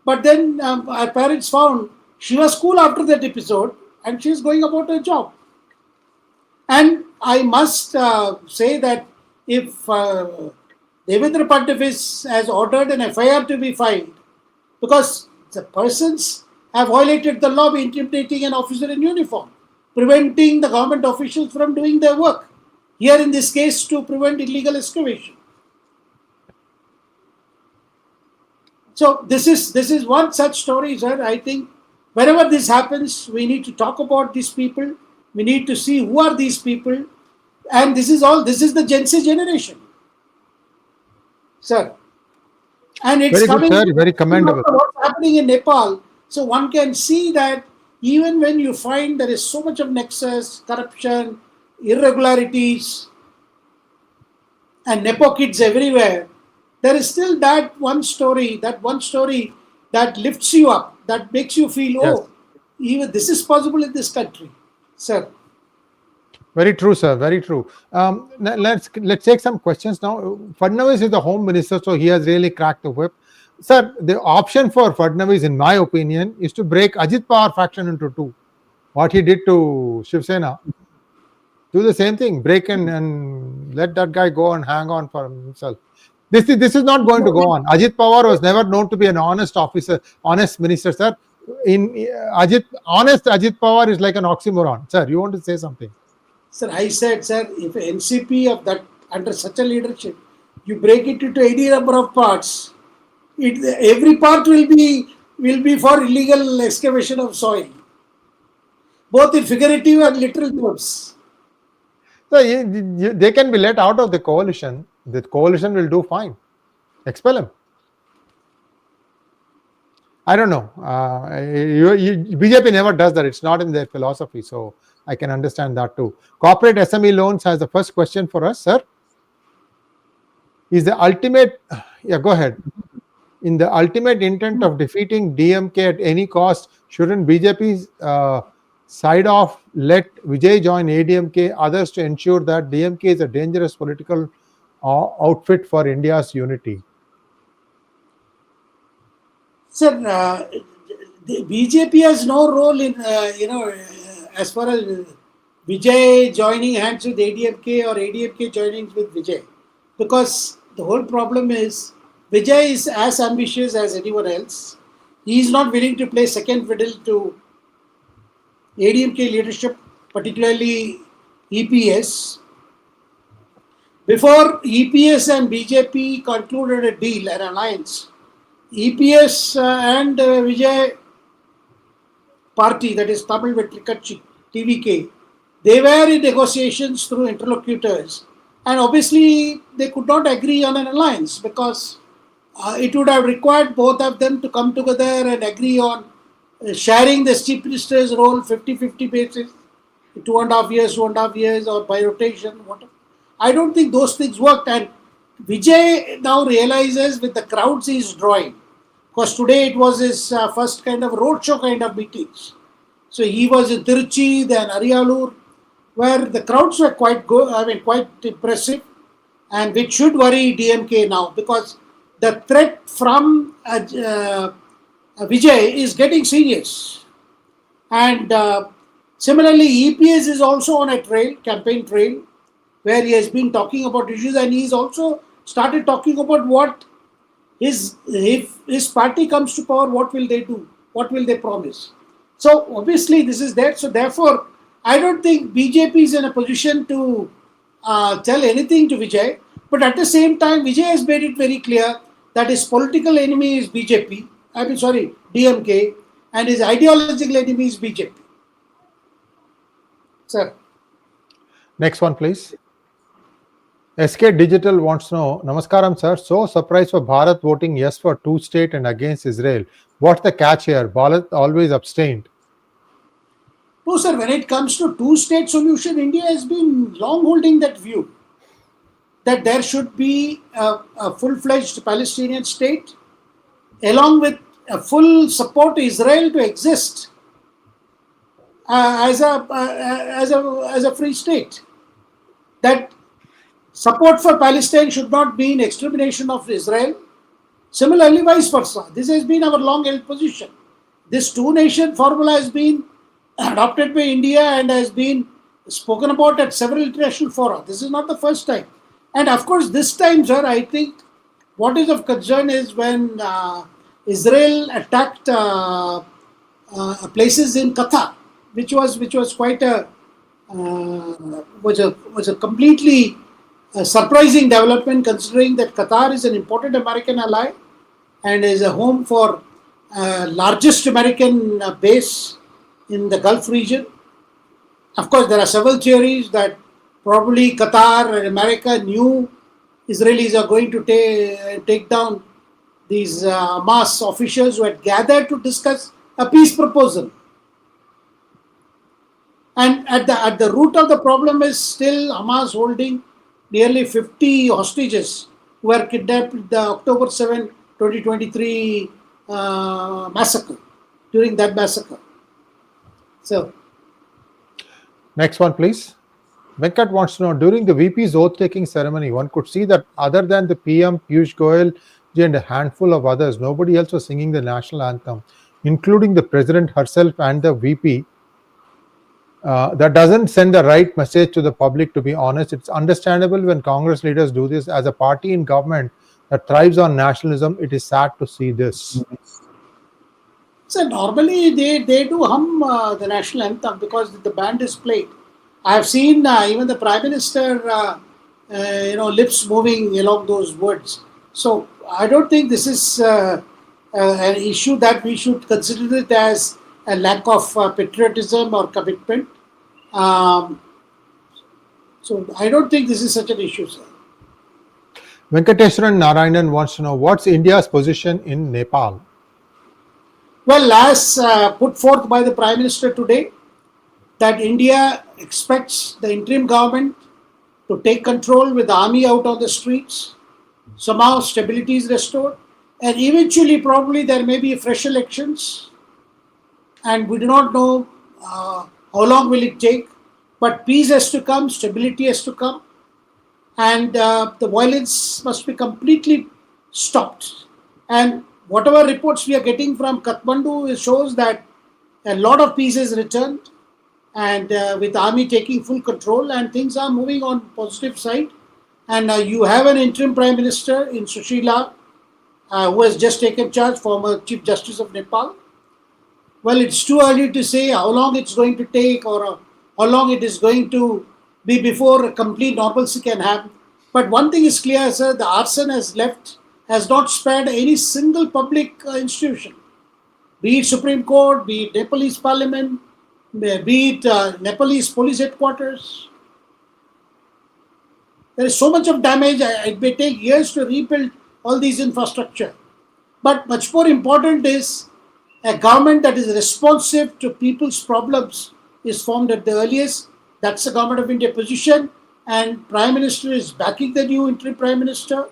But then our parents found she was cool after that episode and she is going about her job. And I must say that if Devendra Fadnavis has ordered an FIR to be filed because the persons have violated the law by intimidating an officer in uniform, preventing the government officials from doing their work. Here in this case, to prevent illegal excavation. So this is one such story, sir. I think whenever this happens, we need to talk about these people. We need to see who are these people. And this is the Gen Z generation. Sir. And it's very good, sir. Very commendable. What's happening in Nepal. So one can see that even when you find there is so much of nexus, corruption, irregularities, and Nepo kids everywhere, there is still that one story that lifts you up, that makes you feel, even this is possible in this country. Sir. Very true, sir. Very true. Let's take some questions now. Fadnavis is the Home Minister, so he has really cracked the whip. Sir, the option for Fadnavis, in my opinion, is to break Ajit Pawar faction into two. What he did to Shiv Sena. Do the same thing. Break and let that guy go and hang on for himself. This is not going to go on. Ajit Pawar was never known to be an honest officer, honest minister, sir. Honest Ajit Pawar is like an oxymoron. Sir, you want to say something? Sir, I said, sir, if NCP of that under such a leadership, you break it into any number of parts, every part will be for illegal excavation of soil, both in figurative and literal terms. So they can be let out of the coalition. The coalition will do fine. Expel him. I don't know. BJP never does that. It's not in their philosophy. So I can understand that too. Corporate SME loans has the first question for us, sir. Is the ultimate, yeah, go ahead. In the ultimate intent of defeating DMK at any cost, shouldn't BJP side off, let Vijay join ADMK, others to ensure that DMK is a dangerous political outfit for India's unity? Sir, the BJP has no role in, as far as Vijay joining hands with ADMK or ADMK joining with Vijay. Because the whole problem is Vijay is as ambitious as anyone else. He is not willing to play second fiddle to ADMK leadership, particularly EPS. Before EPS and BJP concluded a deal, an alliance, EPS and Vijay party, that is Tamil Vetrikatchi, TVK, they were in negotiations through interlocutors. And obviously, they could not agree on an alliance because it would have required both of them to come together and agree on sharing the chief minister's role 50-50 basis, 2.5 years, or by rotation, whatever. I don't think those things worked. And Vijay now realizes with the crowds he is drawing, because today it was his first kind of roadshow kind of meetings. So he was in Tiruchi, then Ariyalur, where the crowds were quite good, quite impressive, and which should worry DMK now because the threat from Vijay is getting serious. And similarly, EPS is also on a campaign trail, where he has been talking about issues, and he's also started talking about what if his party comes to power, what will they do? What will they promise? So obviously this is there. So therefore, I don't think BJP is in a position to tell anything to Vijay. But at the same time, Vijay has made it very clear that his political enemy is DMK, and his ideological enemy is BJP. Sir. Next one, please. SK Digital wants to know, Namaskaram, sir. So surprised for Bharat voting yes for two-state and against Israel. What's the catch here? Bharat always abstained. No, sir. When it comes to two-state solution, India has been long holding that view that there should be a full-fledged Palestinian state along with a full support to Israel to exist as a free state. That support for Palestine should not mean extermination of Israel. Similarly, vice versa. This has been our long-held position. This two-nation formula has been adopted by India and has been spoken about at several international fora. This is not the first time. And of course, this time, sir, I think what is of concern is when Israel attacked places in Qatar, which was quite was a completely surprising development, considering that Qatar is an important American ally and is a home for largest American base in the Gulf region. Of course, there are several theories that probably Qatar and America knew Israelis are going to take down these Hamas officials who had gathered to discuss a peace proposal. And at the root of the problem is still Hamas holding nearly 50 hostages who were kidnapped in the October 7, 2023 massacre, during that massacre. So, next one, please. Venkat wants to know, during the VP's oath-taking ceremony, one could see that other than the PM, Piyush Goyal and a handful of others, nobody else was singing the national anthem, including the president herself and the VP. That doesn't send the right message to the public, to be honest. It's understandable when Congress leaders do this. As a party in government that thrives on nationalism, it is sad to see this. So normally they do hum the national anthem because the band is played. I have seen even the Prime Minister, lips moving along those words. So I don't think this is an issue that we should consider it as a lack of patriotism or commitment. So I don't think this is such an issue, sir. Venkateshwaran Narayanan wants to know, what's India's position in Nepal? Well, as put forth by the Prime Minister today, that India expects the interim government to take control with the army out on the streets somehow stability is restored, and eventually probably there may be fresh elections, and we do not know how long will it take, but peace has to come, stability has to come, and the violence must be completely stopped. And whatever reports we are getting from Kathmandu shows that a lot of peace is returned, and with army taking full control, and things are moving on positive side. And you have an interim prime minister in Sushila, who has just taken charge, former Chief Justice of Nepal. Well, it's too early to say how long it's going to take, or how long it is going to be before complete normalcy can happen. But one thing is clear, sir, the arson has not spared any single public institution, be it Supreme Court, be it Nepalese Parliament, be it Nepalese police headquarters. There is so much of damage, it may take years to rebuild all these infrastructure. But much more important is a government that is responsive to people's problems is formed at the earliest. That's the Government of India position, and Prime Minister is backing the new interim Prime Minister,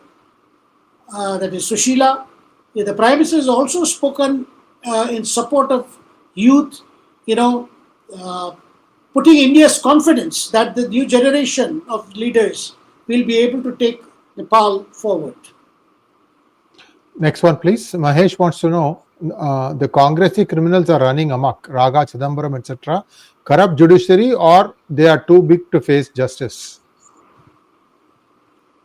that is Sushila. The Prime Minister has also spoken in support of youth, putting India's confidence that the new generation of leaders will be able to take Nepal forward. Next one, please. Mahesh wants to know, the Congressy criminals are running amok, RaGa, Chidambaram, etc. Corrupt judiciary, or they are too big to face justice?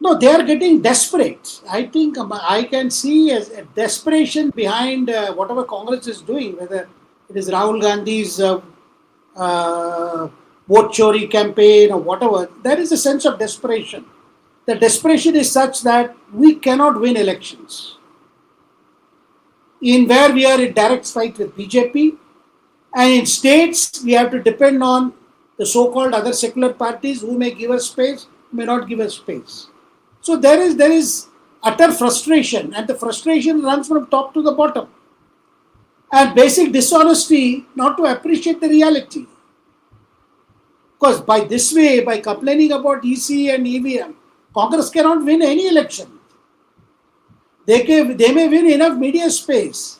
No, they are getting desperate. I think I can see a desperation behind whatever Congress is doing, whether it is Rahul Gandhi's vote chori campaign or whatever. There is a sense of desperation. The desperation is such that we cannot win elections. In where we are in direct fight with BJP, and in states we have to depend on the so-called other secular parties who may give us space, may not give us space. So there is utter frustration, and the frustration runs from top to the bottom, and basic dishonesty not to appreciate the reality. Because by this way, by complaining about EC and EVM, Congress cannot win any election. They may win enough media space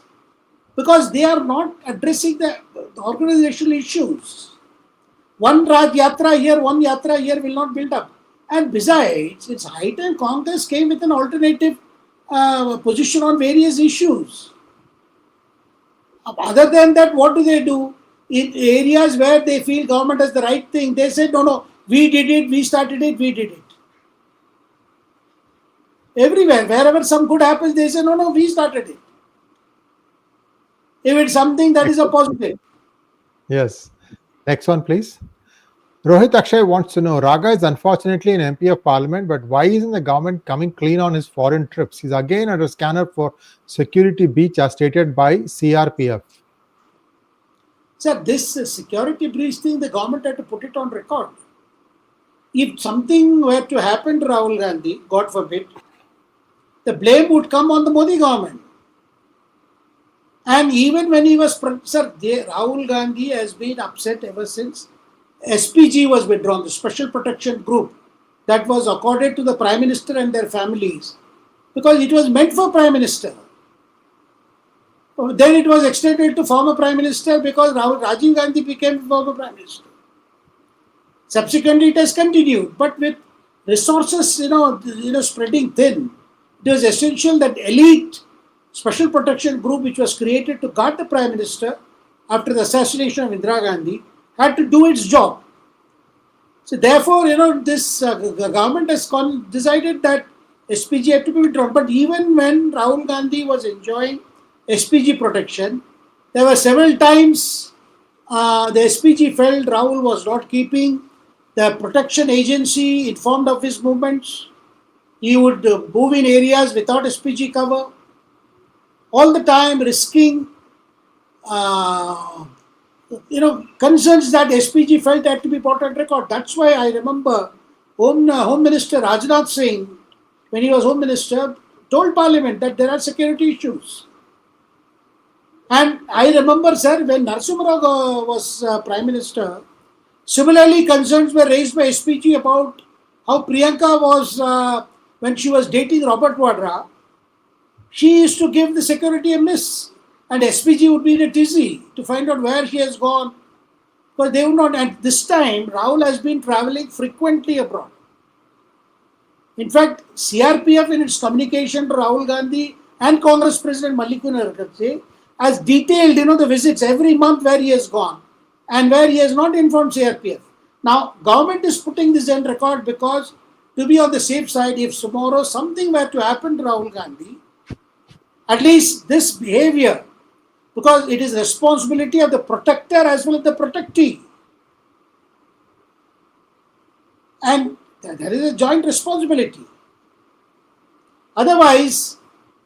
because they are not addressing the organizational issues. One Raj Yatra here, one Yatra here will not build up. And besides, it's high time Congress came with an alternative position on various issues. Other than that, what do? In areas where they feel government has the right thing, they said, no, we did it, we started it, we did it. Everywhere, wherever some good happens, they say, no, we started it. If it's something that is a positive. Yes. Next one, please. Rohit Akshay wants to know, RaGa is unfortunately an MP of Parliament, but why isn't the government coming clean on his foreign trips? He's again under scanner for security breach as stated by CRPF. Sir, this security breach thing, the government had to put it on record. If something were to happen to Rahul Gandhi, God forbid, the blame would come on the Modi government. And even when he was, Rahul Gandhi has been upset ever since SPG was withdrawn, the Special Protection Group that was accorded to the Prime Minister and their families, because it was meant for Prime Minister. Then it was extended to former Prime Minister because Rajiv Gandhi became former Prime Minister. Subsequently, it has continued, but with resources, spreading thin, it was essential that elite Special Protection Group, which was created to guard the Prime Minister after the assassination of Indira Gandhi, had to do its job. So therefore, this government has decided that SPG had to be withdrawn. But even when Rahul Gandhi was enjoying SPG protection, there were several times the SPG felt Rahul was not keeping the protection agency informed of his movements. He would move in areas without SPG cover, all the time risking concerns that SPG felt had to be brought on record. That's why I remember Home Minister Rajnath Singh, when he was Home Minister, told Parliament that there are security issues. And I remember, sir, when Narasimha Rao was Prime Minister, similarly concerns were raised by SPG about how Priyanka was when she was dating Robert Vadra, she used to give the security a miss. And SPG would be in a tizzy to find out where she has gone. Because they would not, and this time Rahul has been traveling frequently abroad. In fact, CRPF in its communication to Rahul Gandhi and Congress President Mallikarjun Kharge has detailed, the visits every month where he has gone and where he has not informed CRPF. Now, government is putting this on record because to be on the safe side, if tomorrow something were to happen to Rahul Gandhi, at least this behavior, because it is responsibility of the protector as well as the protectee. And there is a joint responsibility. Otherwise,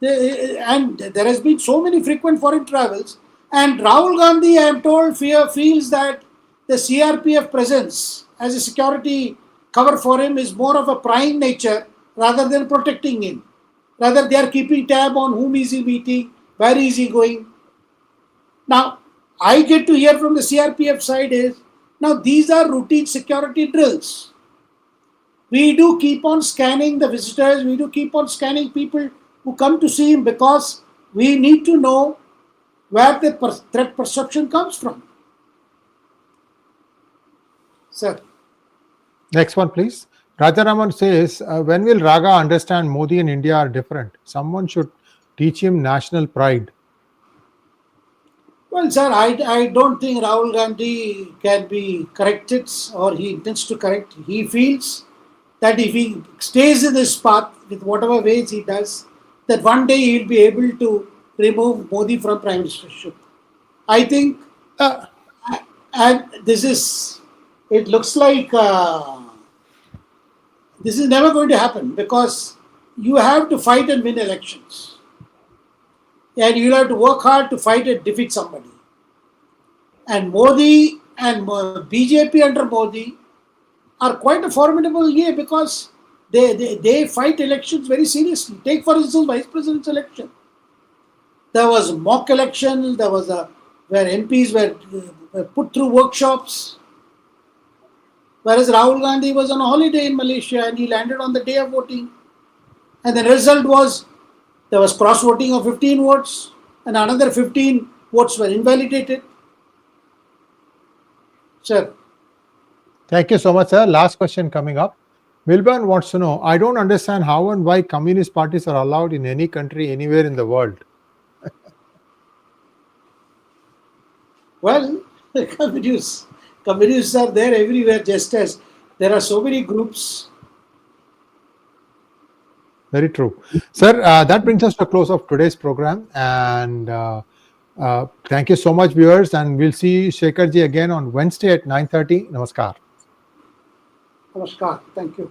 and there has been so many frequent foreign travels, and Rahul Gandhi, I am told, feels that the CRPF presence as a security cover for him is more of a prying nature rather than protecting him. Rather, they are keeping tab on whom is he meeting, where is he going. Now, I get to hear from the CRPF side is, now these are routine security drills. We do keep on scanning the visitors, we do keep on scanning people who come to see him because we need to know where the threat perception comes from. Sir. Next one, please. Rajaraman says, when will RaGa understand Modi and India are different? Someone should teach him national pride. Well, sir, I don't think Rahul Gandhi can be corrected or he intends to correct. He feels that if he stays in this path with whatever ways he does, that one day he will be able to remove Modi from Prime Ministership. I think, and this is, it looks like this is never going to happen because you have to fight and win elections. And you'll have to work hard to fight and defeat somebody. And Modi and BJP under Modi are quite a formidable year because they fight elections very seriously. Take for instance Vice President's election. There was mock election, there was where MPs were put through workshops. Whereas Rahul Gandhi was on a holiday in Malaysia and he landed on the day of voting. And the result was there was cross voting of 15 votes and another 15 votes were invalidated. Sir. Thank you so much, sir. Last question coming up. Milburn wants to know, I don't understand how and why communist parties are allowed in any country, anywhere in the world. Well, communists are there everywhere, just as there are so many groups. Very true. Sir, that brings us to a close of today's program. And thank you so much, viewers. And we'll see Shekharji again on Wednesday at 9:30. Namaskar. Namaskar. Thank you.